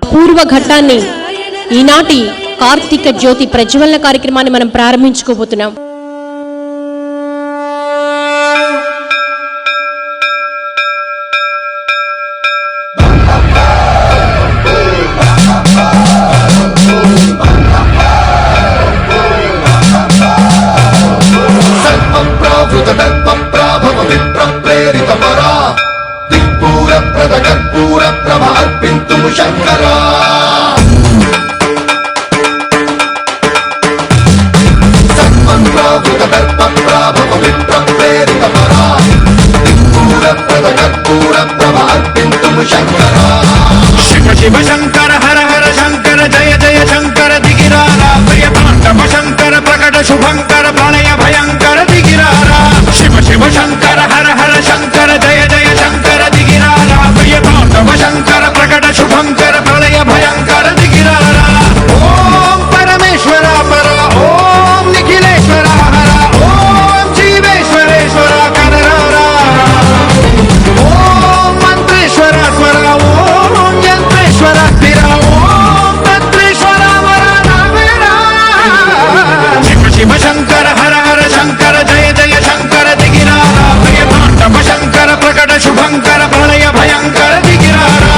అపూర్వ ఘట్టాన్ని ఈనాటి కార్తీక జ్యోతి ప్రజ్వలన కార్యక్రమాన్ని మనం ప్రారంభించుకోబోతున్నాం. శంకరా శివ శివ శంకర హర హర శంకర జయ జయ శంకర దిగిరారా ప్రియ తాండవ శంకర ప్రకట శుభంకర ప్రణయ భయంకర దిగిరారా శివ శివ శంకర హర హర శంకర జయ జయ శంకర దిగిరారా ప్రియ తాండవ శంకర ప్రకట శుభంకర ప్రళయ భయంకర దిగిరారా ఓం పరమేశ్వర పర ఓం నిఖిలేశ్వర హర ఓం జీవేశ్వరేశ్వర కనరారా ఓం మంత్రేశ్వర స్వర ఓం యంత్రేశ్వర స్థిర ఓం తంత్రేశ్వర వర నావేరా శివ శివ శంకర హర హర శంకర జయ జయ శంకర దిగిరారా ప్రియ తాండవ శంకర ప్రకట శుభంకర ప్రళయ భయంకర దిగిరారా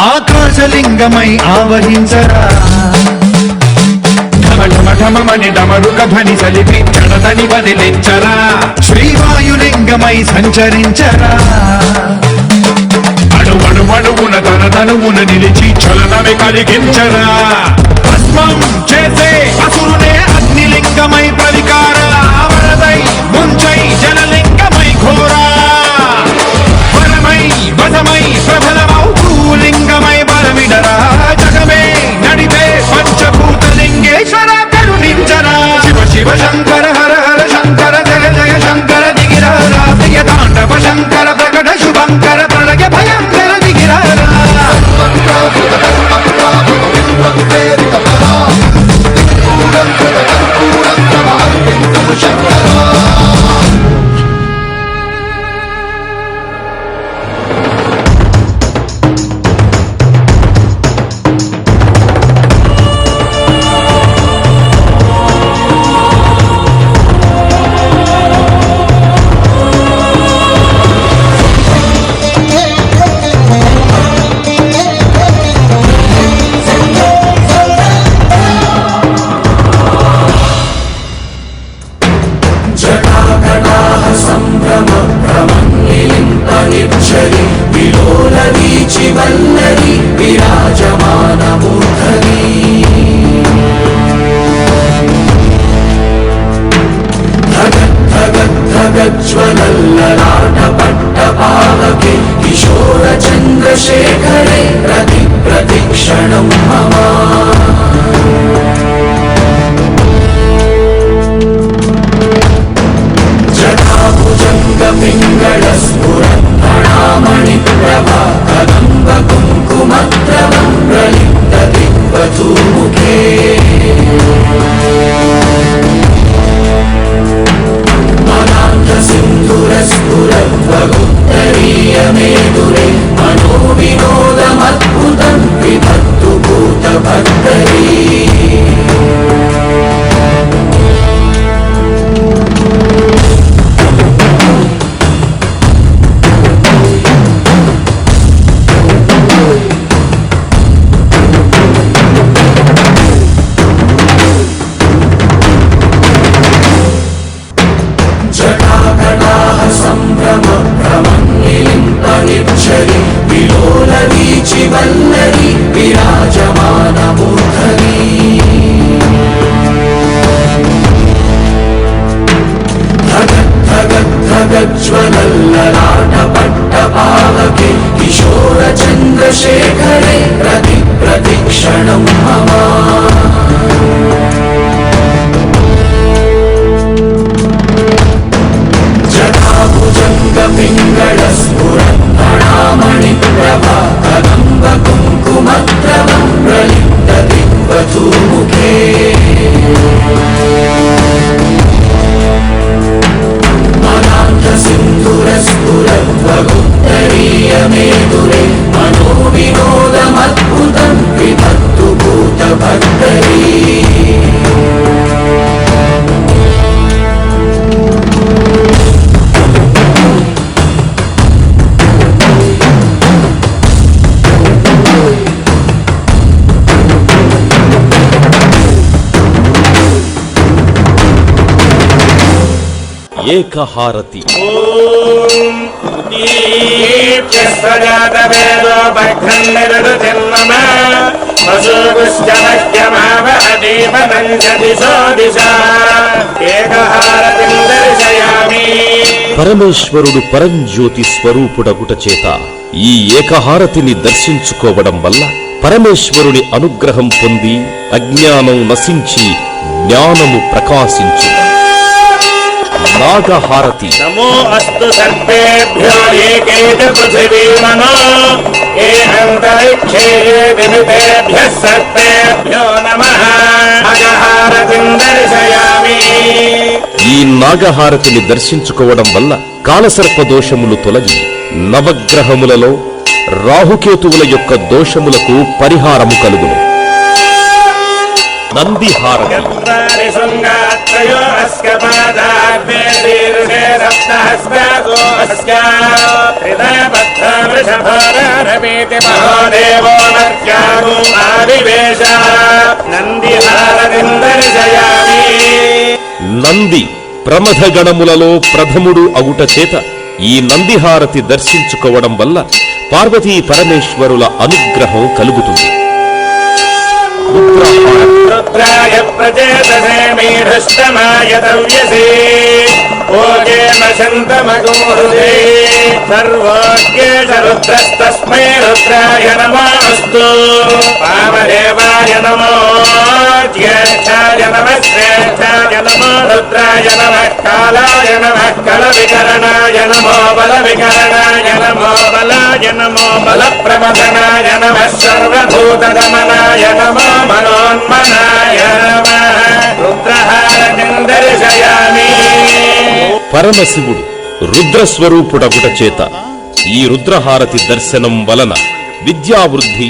ఆకాశలింగమై ఆవహించరా ఢమఢమఢమని డమరుక ధ్వని సలిపి జడదని వదిలించరా శ్రీవాయులింగమై సంచరించరా అణువణువున తన తనువున నిలిచి చలనమే కలిగించరా భస్మం చేసే అసురునే అగ్నిలింగమై ప్రవికార వరదై ముంచై జలలింగమై ఘోరా వరమై వధమై ప్రబలమౌ భూలింగమై బలమిడరా జగమే నడిపే పంచభూతలింగేశ్వర కరుణించరా శివ శివ శంకర హర హర శంకర జయ జయ శంకర దిగిరారా ప్రియ తాండవ శంకర ప్రకట శుభంకర ప్రళయ భయంకర దిగిరారా ఏకహారతి. పరమేశ్వరుడు పరంజ్యోతి స్వరూపుడగుట చేత ఈ ఏకహారతిని దర్శించుకోవడం వల్ల పరమేశ్వరుని అనుగ్రహం పొంది అజ్ఞానం నశించి జ్ఞానము ప్రకాశించు. నాగహారతి. నమో అస్తు సర్పేభ్యో ఏకేత పృథివీమనో ఏ అంతరిక్షే వివిధేభ్యః సర్పేభ్యో నమః. నాగహారతిం దర్శయామి. ఈ నాగహారతిని దర్శించుకోవడం వల్ల కాలసర్ప దోషములు తొలగి నవగ్రహములలో రాహుకేతువుల యొక్క దోషములకు పరిహారము కలుగును. నందిహారతి. నంది ప్రమథగణములలో ప్రథముడు అగుట చేత ఈ నందిహారతి దర్శించుకోవడం వల్ల పార్వతీ పరమేశ్వరుల అనుగ్రహం కలుగుతుంది. రుద్రాయ ప్రచేతసే మేధష్టమాయ దవ్యసే ఓజేమ శంతమగోహృదే సర్వోజ్ఞేష రుద్రస్తస్మై రుద్రాయ నమోస్తు. వామదేవాయ నమో జ్యేష్ఠాయ నమః శ్రేష్ఠాయ నమో రుద్రాయ నమః కాలాయ నమః కలవికరణాయ నమో బలవికరణాయ నమో బలాయ నమో బలప్రమదనాయ నమః సర్వభూతదమనాయ నమో మనోన్మనాయ నమః. రుద్రహారతిం దర్శయామి. పరమశివుడు రుద్రస్వరూపుడగుట చేత ఈ రుద్రహారతి దర్శనం వలన విద్యావృద్ధి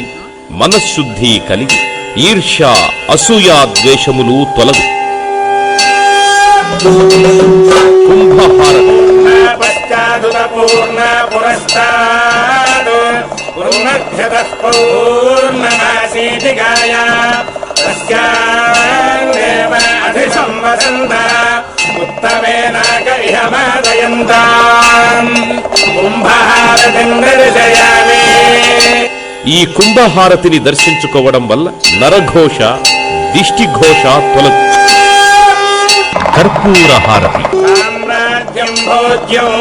మనశ్శుద్ధి కలిగి ఈర్ష్య అసూయా ద్వేషములు తొలగు. కుంభహారతి. పూర్ణ పురస్తాద్ పూర్ణక్షతః పూర్ణమాసీతికాయ తస్యాన్నేవ అధిసంవసంత ఉత్తమేనాక ఇహ మాదయంతాం. కుంభహారతిం దర్శయామి. ఈ కుంభహారతిని దర్శించుకోవడం వల్ల నరఘోష దిష్టిఘోష తొలగు. కర్పూరహారతి. సామ్రాజ్యం భోజ్యం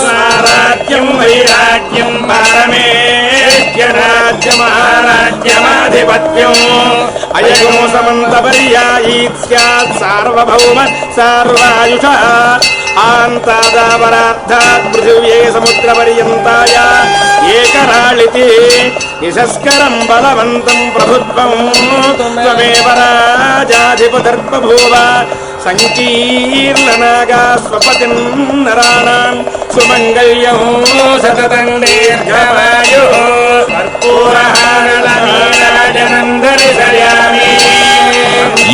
సారాజ్యం వైరాజ్యం పారమేష్యరాజ్యం మహారాజ్యమాధిపత్యం అయగో సమంత పర్యాయీత్ స్యాత్ సార్వభౌమ సార్వాయుష ఆంతాదాపరార్థాత్ పృథివ్యే సముద్ర పర్యంతాయ ఏకరాళితి యశస్కరం బలవంతం ప్రభుత్వం త్వమేవ రాజాధిపతిర్బభూవ. సంకీర్ణనాగా స్వపతిం నరాణాం సుమంగళ్యం సతతం దీర్ఘమాయుః. కర్పూరహారతిం దర్శయామి.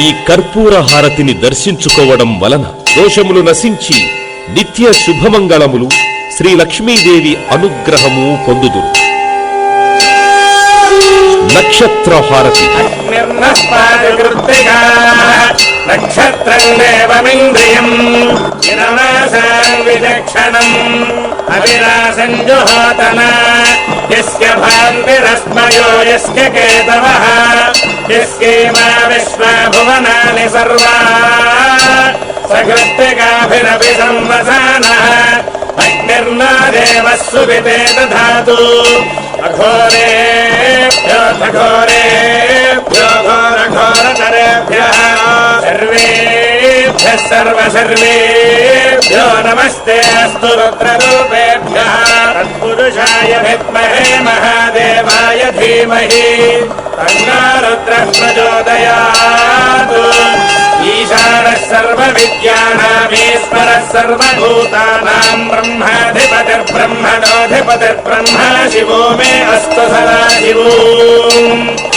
ఈ కర్పూర హారతిని దర్శించుకోవడం వలన దోషములు నశించి నిత్య శుభమంగళములు శ్రీ లక్ష్మీదేవి అనుగ్రహము పొందుదురు. నక్షత్రహారతి. నక్షత్రం దేవమింద్రియం వినవాసాన్ విచక్షణం అవినాశం జుహోతన యస్య భాన్విరస్మయో యస్య కేతవః యస్యేమా విశ్వా భువనాని సర్వా సకృత్తికాభిరపి సంవసానః అగ్నిర్నో దేవः సువితే దధాతు. అఘోరేభ్యో ఘోరేభ్యో ఘోరఘోరతరేభ్యః సర్వేభ్యः సర్వసర్వేభ్యో నమస్తే అస్తు రుద్రరూపేభ్యः. తత్పురుషాయ విద్మహే మహాదేవాయ ధీమహి తన్నో రుద్రః ప్రచోదయాత్. ఈశానः సర్వవిద్యానామీశ్వరः సర్వభూతానాం బ్రహ్మాధిపతిర్బ్రహ్మణోధిపతిర్బ్రహ్మ శివో మే అస్తు సదా శివో.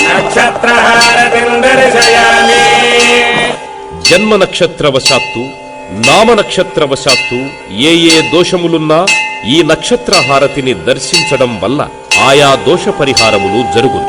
నక్షత్రహారతిం దర్శయామి. జన్మ నక్షత్రవశాత్తు నామ నక్షత్రవశాత్తు ఏ దోషములున్నా ఈ నక్షత్ర హారతిని దర్శించడం వల్ల ఆయా దోష పరిహారములు జరుగును.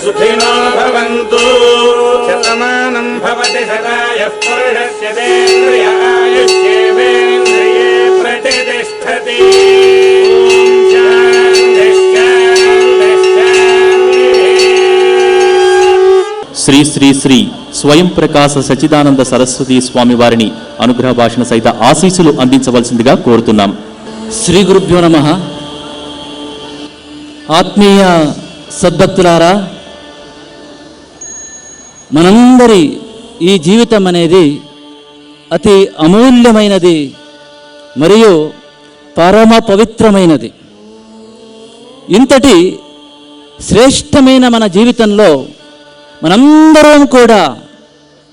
సుఖినో భవంతు. శతమానం భవతి శతాయః పురుషస్య తేంద్రియ ఆయుష్యేవేంద్రియే ప్రతిష్టతి. శ్రీ శ్రీ శ్రీ స్వయం ప్రకాశ సచిదానంద సరస్వతి స్వామి వారిని అనుగ్రహ భాషణ సహిత ఆశీస్సులు అందించవలసిందిగా కోరుతున్నాం. శ్రీ గురుభ్యో నమః. ఆత్మీయ సద్భక్తులారా, మనందరి ఈ జీవితం అనేది అతి అమూల్యమైనది మరియు పరమ పవిత్రమైనది. ఇంతటి శ్రేష్టమైన మన జీవితంలో మనందరం కూడా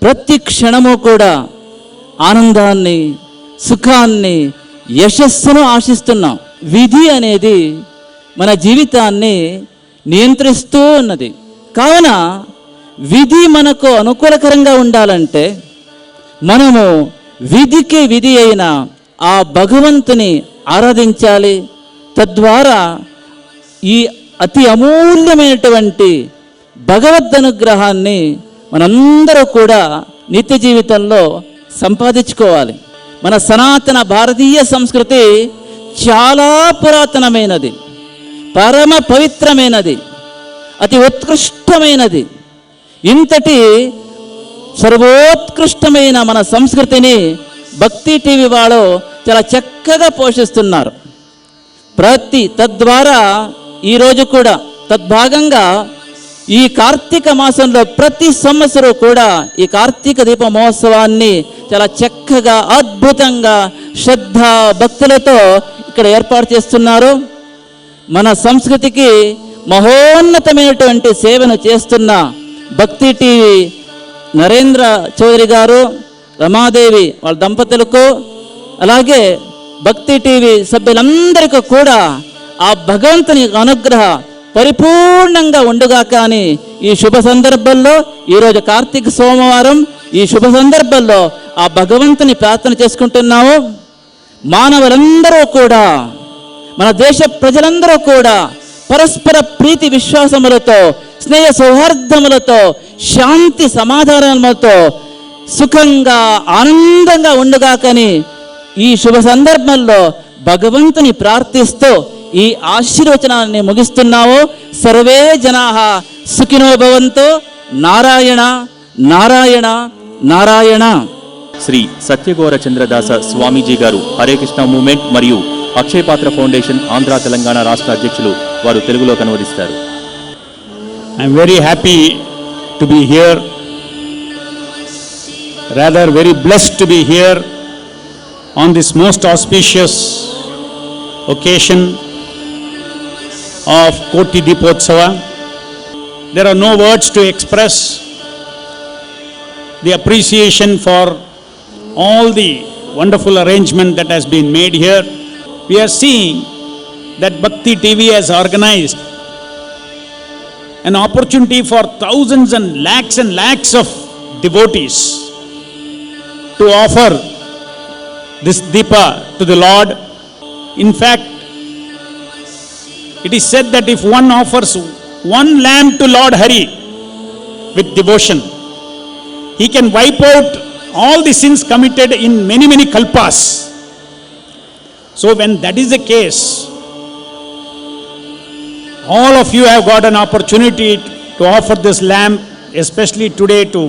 ప్రతి క్షణము కూడా ఆనందాన్ని, సుఖాన్ని, యశస్సును ఆశిస్తున్నాం. విధి అనేది మన జీవితాన్ని నియంత్రిస్తూ ఉన్నది. కావున విధి మనకు అనుకూలకరంగా ఉండాలంటే మనము విధికి విధి అయిన ఆ భగవంతుని ఆరాధించాలి. తద్వారా ఈ అతి అమూల్యమైనటువంటి భగవద్ అనుగ్రహాన్ని మనందరూ కూడా నిత్య జీవితంలో సంపాదించుకోవాలి. మన సనాతన భారతీయ సంస్కృతి చాలా పురాతనమైనది, పరమ పవిత్రమైనది, అతి ఉత్కృష్టమైనది. ఇంతటి సర్వోత్కృష్టమైన మన సంస్కృతిని భక్తి టీవీ వాళ్ళు చాలా చక్కగా పోషిస్తున్నారు. తద్వారా ఈరోజు కూడా తద్భాగంగా ఈ కార్తీక మాసంలో ప్రతి సంవత్సరం కూడా ఈ కార్తీక దీప మహోత్సవాన్ని చాలా చక్కగా, అద్భుతంగా, శ్రద్ధ భక్తులతో ఇక్కడ ఏర్పాటు చేస్తున్నారు. మన సంస్కృతికి మహోన్నతమైనటువంటి సేవను చేస్తున్న భక్తి టీవీ నరేంద్ర చౌదరి గారు, రమాదేవి వాళ్ళ దంపతులకు, అలాగే భక్తి టీవీ సభ్యులందరికీ కూడా ఆ భగవంతుని అనుగ్రహ పరిపూర్ణంగా ఉండుగా. కానీ ఈ శుభ సందర్భంలో ఈరోజు కార్తీక సోమవారం, ఈ శుభ సందర్భంలో ఆ భగవంతుని ప్రార్థన చేసుకుంటున్నాము. మానవులందరూ కూడా, మన దేశ ప్రజలందరూ కూడా పరస్పర ప్రీతి విశ్వాసములతో, స్నేహ సౌహార్దములతో, శాంతి సమాధానములతో సుఖంగా, ఆనందంగా ఉండుగా. కానీ ఈ శుభ సందర్భంలో భగవంతుని ప్రార్థిస్తూ ఈ ఆశీర్వచనాన్ని ముగిస్తున్నాము. సర్వే జనాః సుఖినో భవంతు. నారాయణ నారాయణ నారాయణ. శ్రీ సత్యగౌర చంద్రదాస స్వామీజీ గారు హరే కృష్ణ మూవ్మెంట్ మరియు అక్షయ పాత్ర ఫౌండేషన్ ఆంధ్ర తెలంగాణ రాష్ట్ర అధ్యక్షులు, వారు తెలుగులోకి అనువదిస్తారు. I'm very happy to be here, rather very blessed to be here on this most auspicious occasion of Koti Deepotsava. There are no words to express the appreciation for all the wonderful arrangement that has been made here. We are seeing that Bhakti TV has organized an opportunity for thousands and lakhs of devotees to offer this Deepa to the Lord. In fact, it is said that if one offers one lamp to Lord Hari with devotion, he can wipe out all the sins committed in many kalpas. So when that is the case, all of you have got an opportunity to offer this lamp, especially today to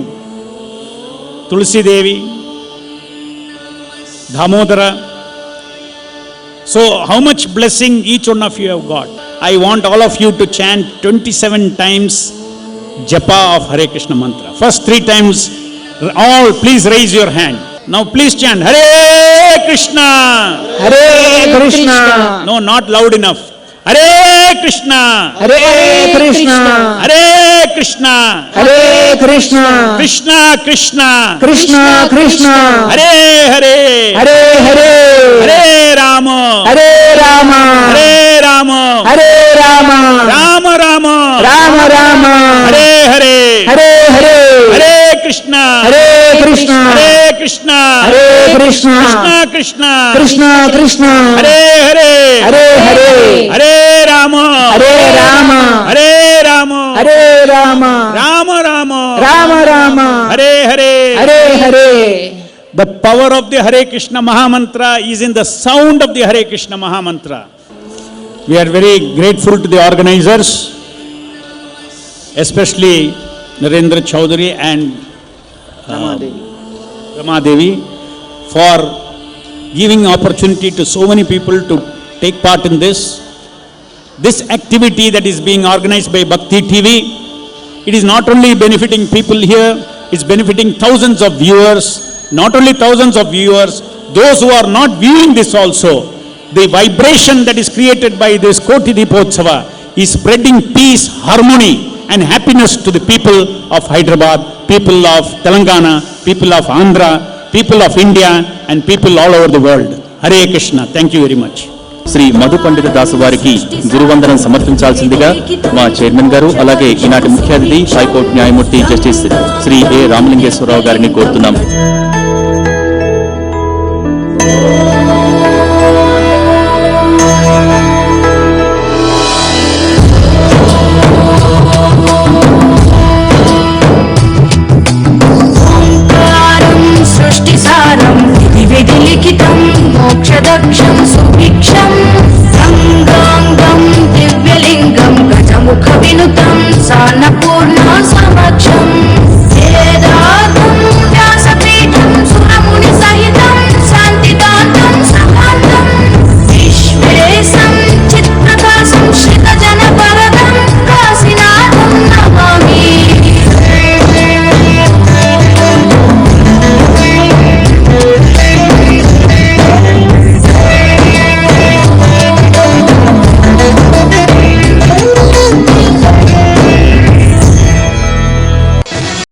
Tulsi Devi, Damodara. So how much blessing each one of you have got. I want all of you to chant 27 times Japa of Hare Krishna mantra. First 3 times, all please raise your hand. Now please chant Hare Krishna. Hare Krishna. No, not loud enough. Hare Krishna. Hare Krishna. Hare Krishna. Hare Krishna. Krishna Krishna. Krishna Krishna. Hare Hare. Hare Hare. Hare Rama. Hare Rama. Hare Rama. Hare Rama. Rama Rama. Rama Rama. Hare Hare. Hare Hare. Hare Krishna. Hare Krishna. Hare Krishna. Hare Krishna. Krishna Krishna. Krishna Krishna. Hare Hare. Hare Hare. Hare Rama. Hare Rama. Hare Rama. Hare Rama Rama Rama Rama Rama Hare Hare Hare Hare. The power of the Hare Krishna Mahamantra is in the sound of the Hare Krishna Mahamantra. We are very grateful to the organizers, especially Narendra Chaudhary and Rama Devi, for giving opportunity to so many people to take part in this. This activity that is being organized by Bhakti TV, it is not only benefiting people here, it's benefiting thousands of viewers. Not only thousands of viewers, those who are not viewing this also, the vibration that is created by this Koti Deepotsava is spreading peace, harmony and happiness to the people of Hyderabad, people of Telangana, people of Andhra, people of India and people all over the world. Hare Krishna. Thank you very much. Shri Madhu పండిత దాసు వారికి గురువందనం సమర్పించాల్సిందిగా మా chairman గారు అలాగే ఈనాటి ముఖ్య అతిథి high court న్యాయమూర్తి justice Shri ఏ రామలింగేశ్వరరావు గారిని కోరుతున్నాం.